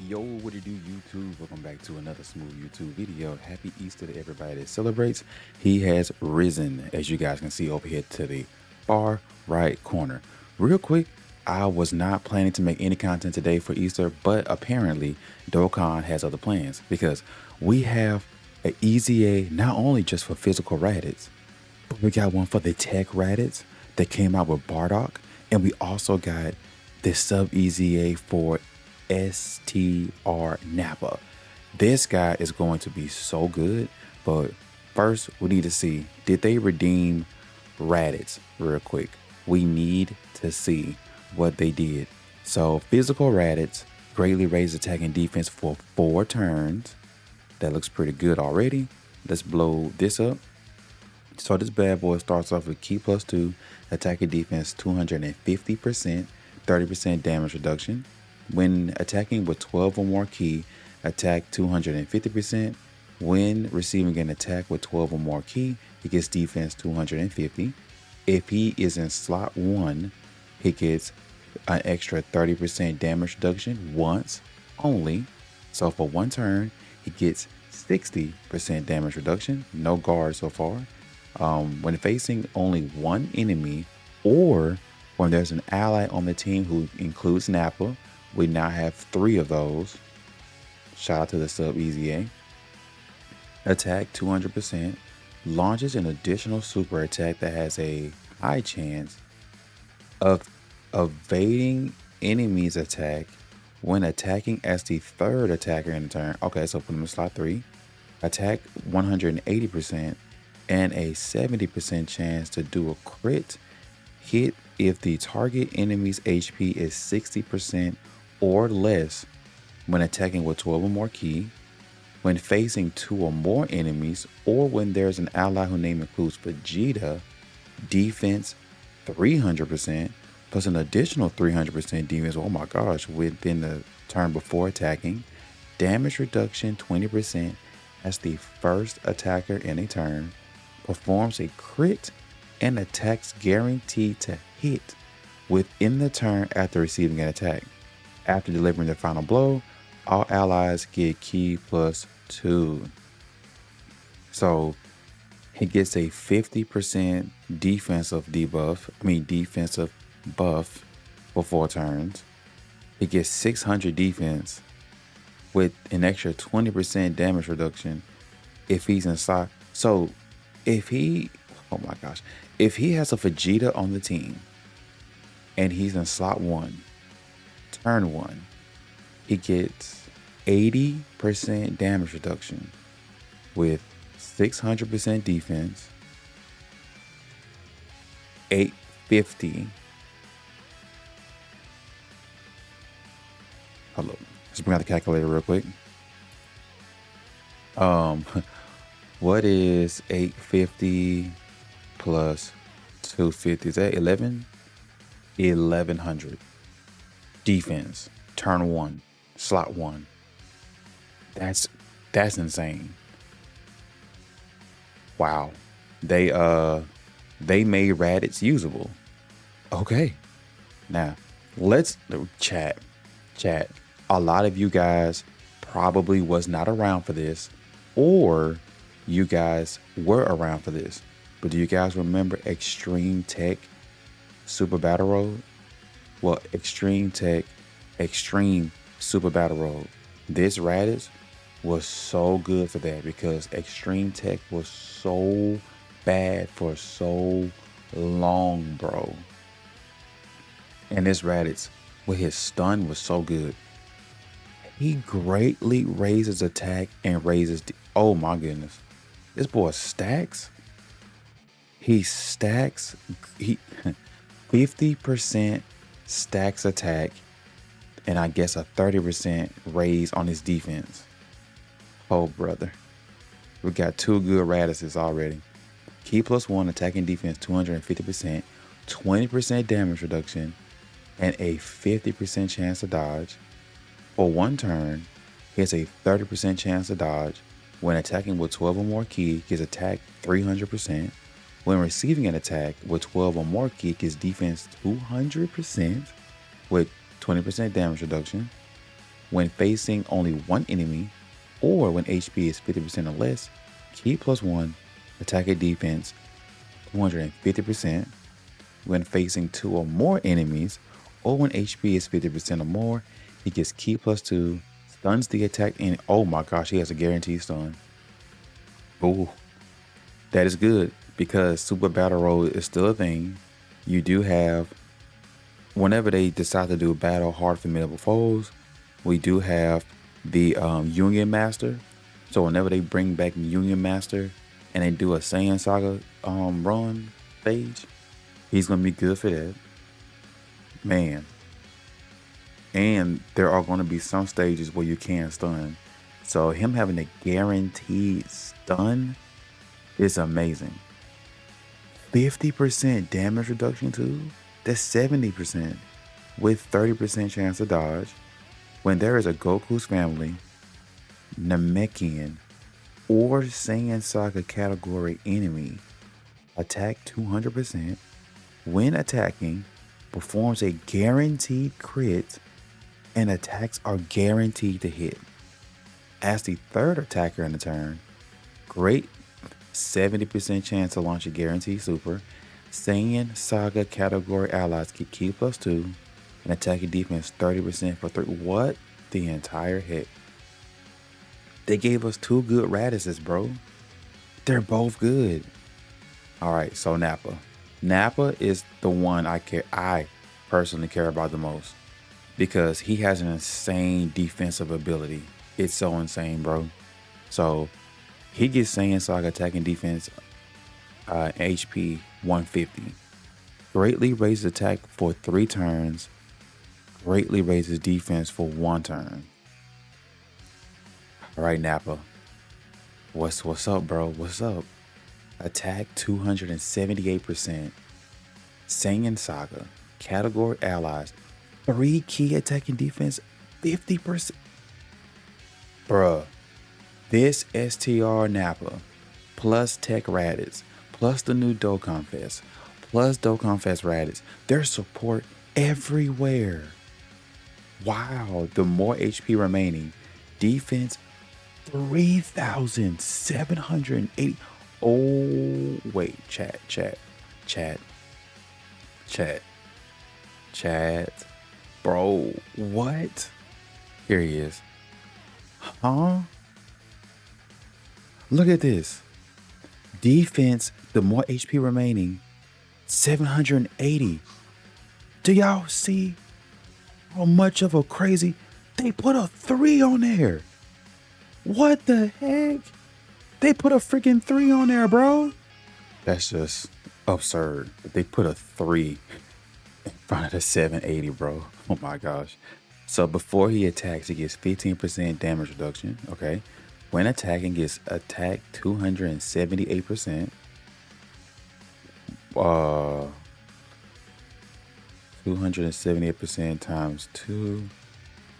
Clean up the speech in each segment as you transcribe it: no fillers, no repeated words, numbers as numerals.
Yo, what it do, YouTube? Welcome back to another smooth YouTube video. Happy Easter to everybody that celebrates. He has risen, as you guys can see over here to the far right corner. Real quick, I was not planning to make any content today for Easter, but apparently Dokkan has other plans because we have an EZA not only just for physical Raditz, but we got one for the tech Raditz that came out with Bardock, and we also got the sub EZA for STR Nappa. This guy is going to be so good, but first we need to see, did they redeem Raditz real quick? We need to see what they did. So physical Raditz greatly raised attack and defense for 4 turns. That looks pretty good already. Let's blow this up. So this bad boy starts off with key +2, attack and defense 250%, 30% damage reduction. When attacking with 12 or more key, attack 250%. When receiving an attack with 12 or more key, he gets defense 250. If he is in slot 1, he gets an extra 30% damage reduction once only. So for 1 turn, he gets 60% damage reduction. No guard so far. When facing only 1 enemy, or when there's an ally on the team who includes Nappa, we now have 3 of those. Shout out to the sub EZA. Attack 200%. Launches an additional super attack that has a high chance of evading enemy's attack when attacking as the 3rd attacker in the turn. Okay, so put him in slot 3. Attack 180% and a 70% chance to do a crit hit if the target enemy's HP is 60% or less when attacking with 12 or more key, when facing 2 or more enemies, or when there's an ally whose name includes Vegeta. Defense 300% plus an additional 300% defense, oh my gosh, within the turn before attacking. Damage reduction 20% as the 1st attacker in a turn. Performs a crit and attacks guaranteed to hit within the turn after receiving an attack. After delivering the final blow, all allies get key +2. So he gets a 50% defensive buff for 4 turns. He gets 600 defense with an extra 20% damage reduction if he's in slot. So if he, oh my gosh, if he has a Vegeta on the team and he's in slot 1, turn 1, he gets 80% damage reduction with 600% defense, 850. Hold up, let's bring out the calculator real quick. What is 850 plus 250? Is that 1100 defense, turn 1, slot 1. That's insane. Wow. They made Raditz usable. Okay. Now, let's chat. A lot of you guys probably was not around for this, or you guys were around for this. But do you guys remember Extreme Tech Super Battle Road? Well, Extreme Tech Extreme Super Battle Road. This Raditz was so good for that because Extreme Tech was so bad for so long, bro. And this Raditz with his stun was so good. He greatly raises attack and raises oh my goodness. This boy stacks. He stacks. He 50% stacks attack, and I guess a 30% raise on his defense. Oh brother, we got 2 good Raditzes already. Key +1 attack and defense 250%, 20% damage reduction, and a 50% chance to dodge. For 1 turn, he has a 30% chance to dodge. When attacking with 12 or more key, his attack 300%. When receiving an attack with 12 or more key, his defense 200% with 20% damage reduction. When facing only one enemy, or when HP is 50% or less, Ki +1, attack and defense 250%. When facing 2 or more enemies, or when HP is 50% or more, he gets Ki +2, stuns the attack, and oh my gosh, he has a guaranteed stun. Ooh, that is good because Super Battle Road is still a thing. You do have, whenever they decide to do battle hard formidable foes, we do have the Union Master. So whenever they bring back Union Master and they do a Saiyan Saga run stage, he's gonna be good for that, man. And there are going to be some stages where you can stun. So him having a guaranteed stun is amazing. 50% damage reduction too. That's 70% with 30% chance to dodge. When there is a Goku's family, Namekian, or Saiyan Saga category enemy, attack 200%. When attacking, performs a guaranteed crit, and attacks are guaranteed to hit. As the third attacker in the turn, great 70% chance to launch a guaranteed super. Saiyan Saga category allies get Ki +2 and attack and defense 30% for 3. What the entire heck? They gave us 2 good Raditzes, bro. They're both good. All right, so Nappa. Nappa is the one I personally care about the most because he has an insane defensive ability. It's so insane, bro. So he gets Saiyan Saga attack and defense HP 150. Greatly raises attack for 3 turns. Greatly raises defense for 1 turn. All right, Nappa. What's up, bro? What's up? Attack 278%. Saiyan Saga category allies 3 key attack and defense 50%. Bruh, this STR Nappa plus Tech Raditz plus the new Dokkan Fest plus Dokkan Fest Raditz, there's support everywhere. Wow, the more HP remaining, defense 3,780. Oh, wait, chat. Bro, what? Here he is. Huh? Look at this. Defense, the more HP remaining, 780. Do y'all see how much of a crazy? They put a 3 on there. What the heck? They put a freaking 3 on there, bro. That's just absurd. They put a 3 in front of the 780, bro. Oh my gosh. So before he attacks, he gets 15% damage reduction. Okay. When attacking, gets attacked 278%. 278% times 2.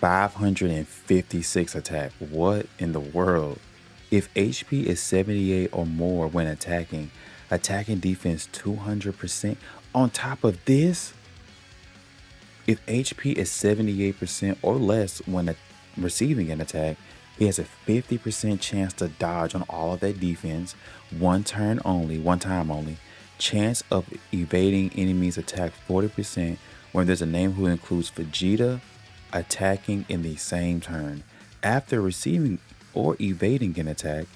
556 attack. What in the world? If HP is 78 or more when attacking, attacking defense 200%. On top of this, if HP is 78% or less when receiving an attack, he has a 50% chance to dodge on all of that defense, 1 time only. Chance of evading enemies attack 40% when there's a name who includes Vegeta attacking in the same turn. After receiving or evading an attack,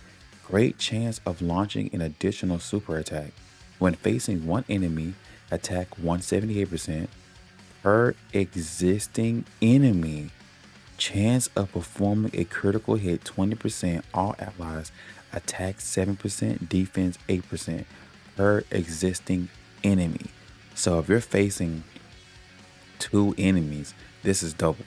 great chance of launching an additional super attack. When facing one enemy, attack 178% per existing enemy. Chance of performing a critical hit 20%. All allies attack 7%, defense 8% per existing enemy. So if you're facing 2 enemies, this is double.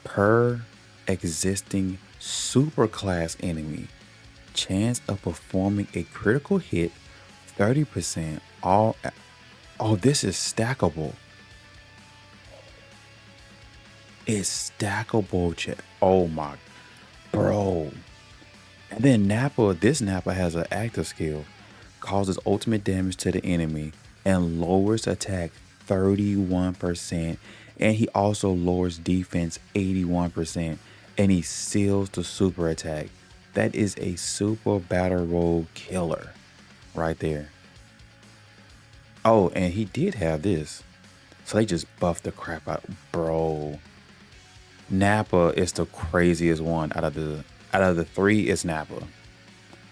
Per existing super class enemy, chance of performing a critical hit 30%. Oh, this is stackable. It's stackable, chat. Oh my, bro. And then this Nappa has an active skill, causes ultimate damage to the enemy and lowers attack 31% And he also lowers defense 81%. And he seals the super attack. That is a super battle roll killer right there. Oh, and he did have this. So they just buffed the crap out. Bro. Nappa is the craziest one out of the three. It's Nappa.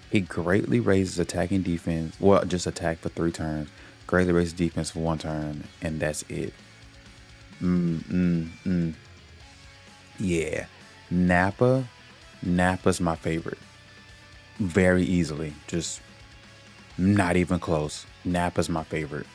He greatly raises attacking defense. Well, just attack for 3 turns. Greatly raises defense for 1 turn, and that's it. Yeah, Nappa's my favorite. Very easily, just not even close. Nappa's my favorite.